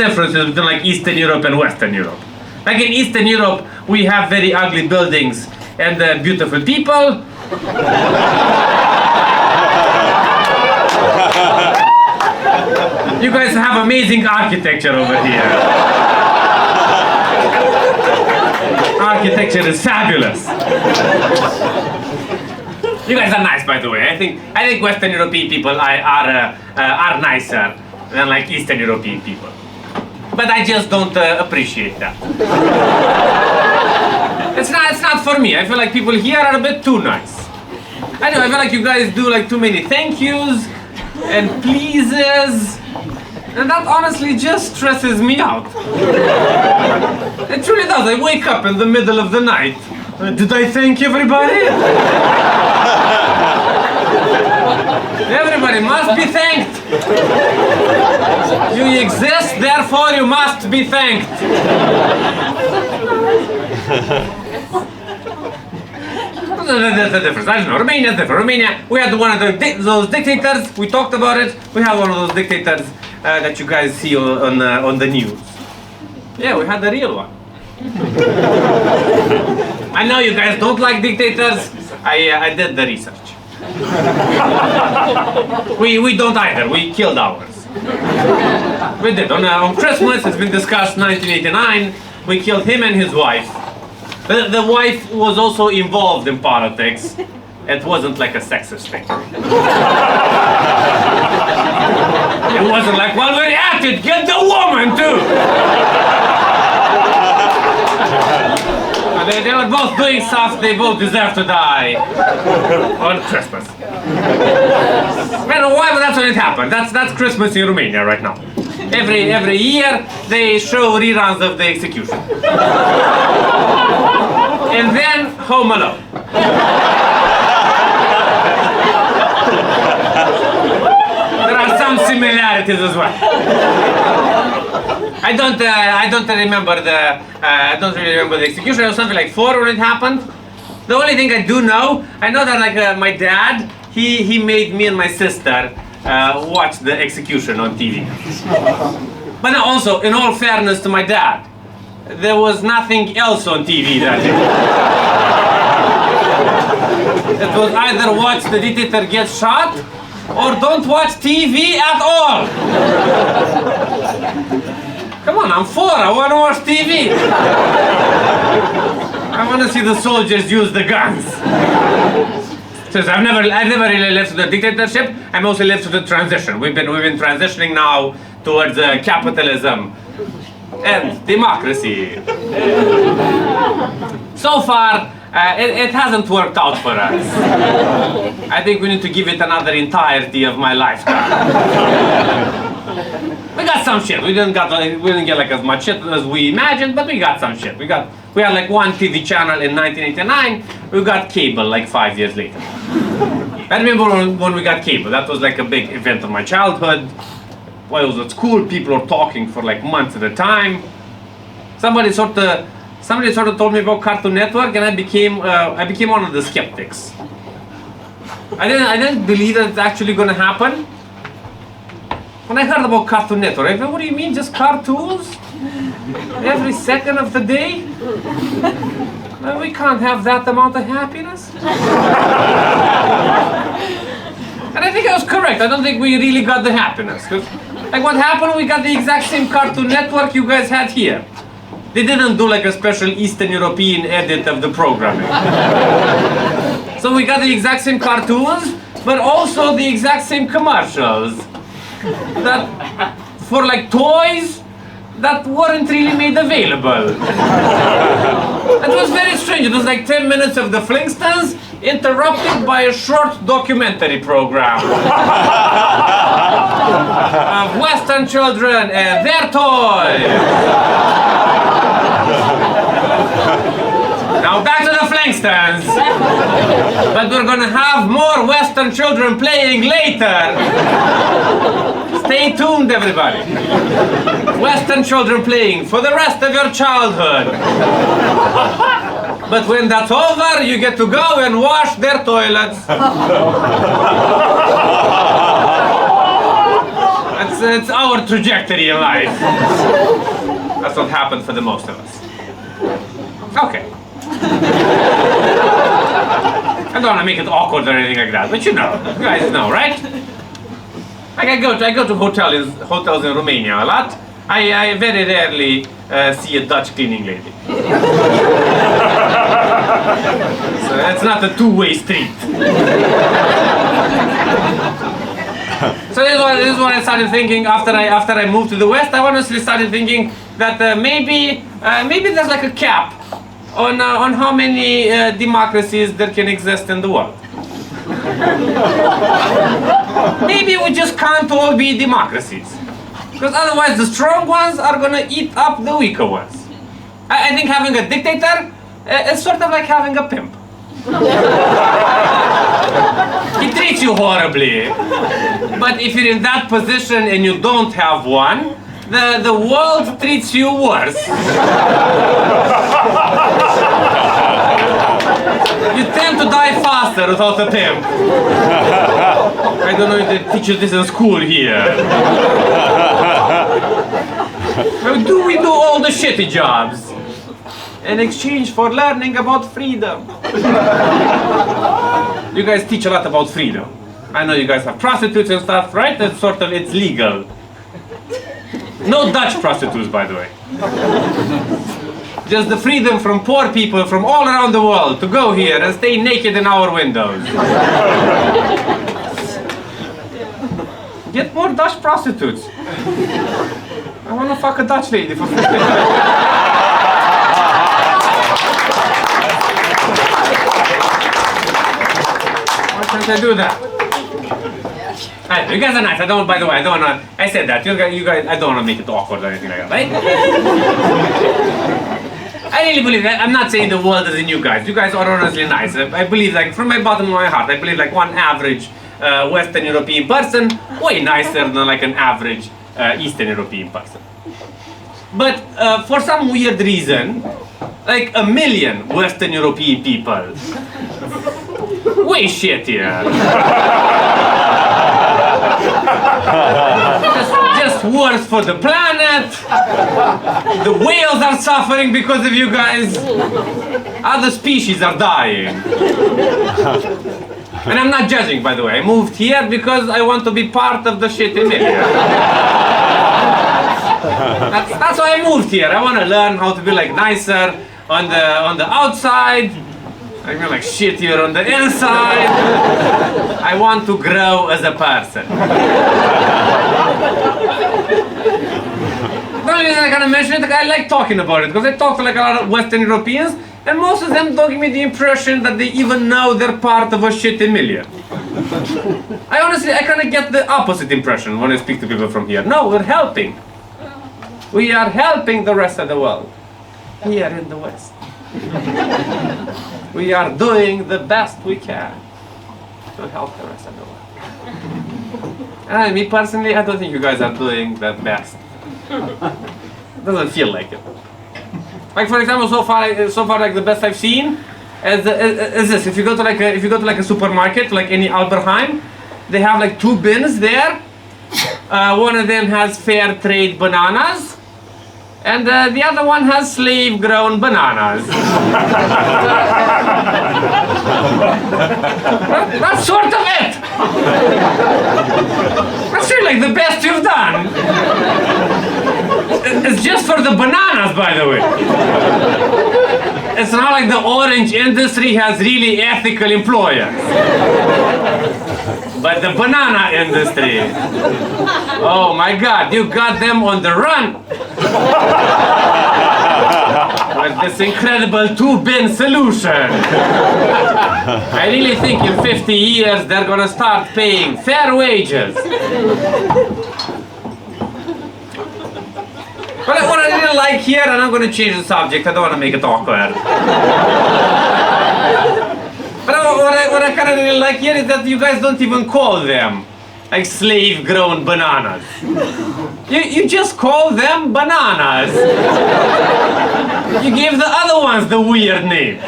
differences between like Eastern Europe and Western Europe. Like in Eastern Europe, we have very ugly buildings and beautiful people. You guys have amazing architecture over here. Architecture is fabulous. You guys are nice, by the way. I think Western European people are nicer than like Eastern European people. But I just don't appreciate that. It's not for me. I feel like people here are a bit too nice. I feel like you guys do like too many thank yous and pleases, and that honestly just stresses me out. It truly does. I wake up in the middle of the night. Did I thank everybody? Everybody must be thanked. You exist, therefore you must be thanked. That's the difference. I don't know. Romania is different. Romania, we had one of those dictators. We talked about it. We had one of those dictators that you guys see on the news. Yeah, we had the real one. I know you guys don't like dictators. I did the research. We don't either. We killed ours. We did. On Christmas, it's been discussed, 1989, we killed him and his wife. The wife was also involved in politics. It wasn't like a sexist thing. It wasn't like, well, we're at it, get the woman too! They were both doing stuff, they both deserve to die on Christmas. Well, why? But that's when it happened. That's Christmas in Romania right now. Every year they show reruns of the execution. And then Home Alone. There are some similarities as well. I don't really remember the execution. It was something like 4 when it happened. The only thing I do know, I know that like my dad, he made me and my sister watch the execution on TV. But also, in all fairness to my dad, there was nothing else on TV that day. It was either watch the dictator get shot, or don't watch TV at all. Come on, I'm 4, I want to watch TV. I want to see the soldiers use the guns. So I've never really lived through the dictatorship. I mostly lived through the transition. We've been transitioning now towards capitalism and democracy. So far, it hasn't worked out for us. I think we need to give it another entirety of my lifetime. We got some shit. We didn't get like as much shit as we imagined, but we got some shit. We had like one TV channel in 1989. We got cable like 5 years later. I remember when we got cable. That was like a big event of my childhood. While I was at school, people were talking for like months at a time. Somebody sort of told me about Cartoon Network, and I became one of the skeptics. I didn't believe that it's actually going to happen. When I heard about Cartoon Network, I thought, what do you mean, just cartoons? Every second of the day? We can't have that amount of happiness. And I think I was correct. I don't think we really got the happiness. Cause, like, what happened? We got the exact same Cartoon Network you guys had here. They didn't do like a special Eastern European edit of the programming. So we got the exact same cartoons, but also the exact same commercials. That for like toys that weren't really made available. It was very strange. It was like 10 minutes of the Flintstones interrupted by a short documentary program of Western children and their toys. Now back to the Flintstones. But we're gonna have more Western children playing later. Stay tuned, everybody. Western children playing for the rest of your childhood. But when that's over, you get to go and wash their toilets. That's It's our trajectory in life. That's what happened for the most of us. Okay. I don't want to make it awkward or anything like that, but you guys know, right? Like I go to hotels in Romania a lot. I very rarely see a Dutch cleaning lady. So it's not a two-way street. So this is what I started thinking after I moved to the West. I honestly started thinking that maybe there's like a cap on how many democracies there can exist in the world. Maybe we just can't all be democracies, because otherwise the strong ones are gonna eat up the weaker ones. I think having a dictator is sort of like having a pimp. He treats you horribly, but if you're in that position and you don't have one, the world treats you worse. You tend to die faster without a pimp. I don't know if they teach you this in school here. We do all the shitty jobs in exchange for learning about freedom. You guys teach a lot about freedom. I know you guys have prostitutes and stuff, right? It's legal. No Dutch prostitutes, by the way. Just the freedom from poor people from all around the world to go here and stay naked in our windows. Get more Dutch prostitutes. I want to fuck a Dutch lady for 50 minutes. Why can't I do that? You guys are nice. By the way, I don't want to. I said that. You guys. I don't want to make it awkward or anything like that, right? I really believe that. I'm not saying the world is in you guys. You guys are honestly nice. I believe, like, from my bottom of my heart, I believe like one average Western European person way nicer than like an average Eastern European person. But for some weird reason, like 1 million Western European people way shittier. Just worse for the planet. The whales are suffering because of you guys. Other species are dying. And I'm not judging, by the way. I moved here because I want to be part of the shitty million. That's why I moved here. I want to learn how to be like nicer on the outside. I mean like shittier on the inside. I want to grow as a person. The only reason I kind of mention it, I like talking about it because I talk to like a lot of Western Europeans, and most of them don't give me the impression that they even know they're part of a shitty million. I kind of get the opposite impression when I speak to people from here. No, we're helping. We are helping the rest of the world here in the West. We are doing the best we can to help the rest of the world. And me personally, I don't think you guys are doing the best. It doesn't feel like it. Like for example, so far like the best I've seen is this. If you go to like a supermarket, like any Albertheim, they have like 2 bins there. One of them has fair trade bananas, and the other one has slave-grown bananas. That's sort of it. That's really like the best you've done. It's just for the bananas, by the way. It's not like the orange industry has really ethical employers. But the banana industry, oh my God, you got them on the run. With this incredible 2-bin solution. I really think in 50 years they're gonna start paying fair wages. But what I didn't like here, and I'm gonna change the subject, I don't wanna make it awkward. But what I kind of really like here is that you guys don't even call them like slave-grown bananas. You just call them bananas. You give the other ones the weird name.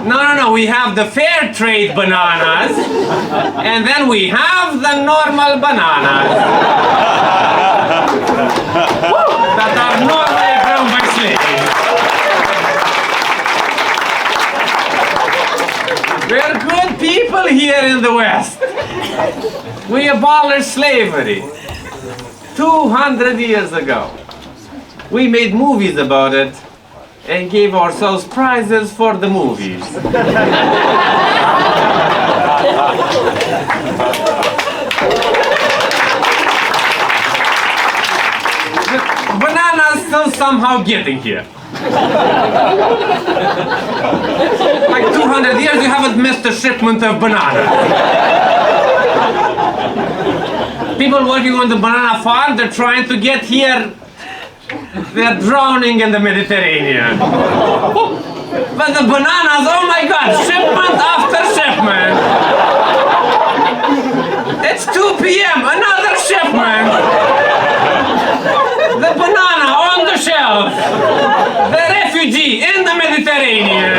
No, we have the fair trade bananas, and then we have the normal bananas that are normally grown by slaves. We're good people here in the West. We abolished slavery 200 years ago. We made movies about it and gave ourselves prizes for the movies. The bananas still somehow getting here. Like 200 years you haven't missed a shipment of bananas. People working on the banana farm, they're trying to get here. They're drowning in the Mediterranean. But the bananas, oh my God, shipment after shipment. It's 2 p.m., another shipment. The banana on the shelf. The refugee in the Mediterranean.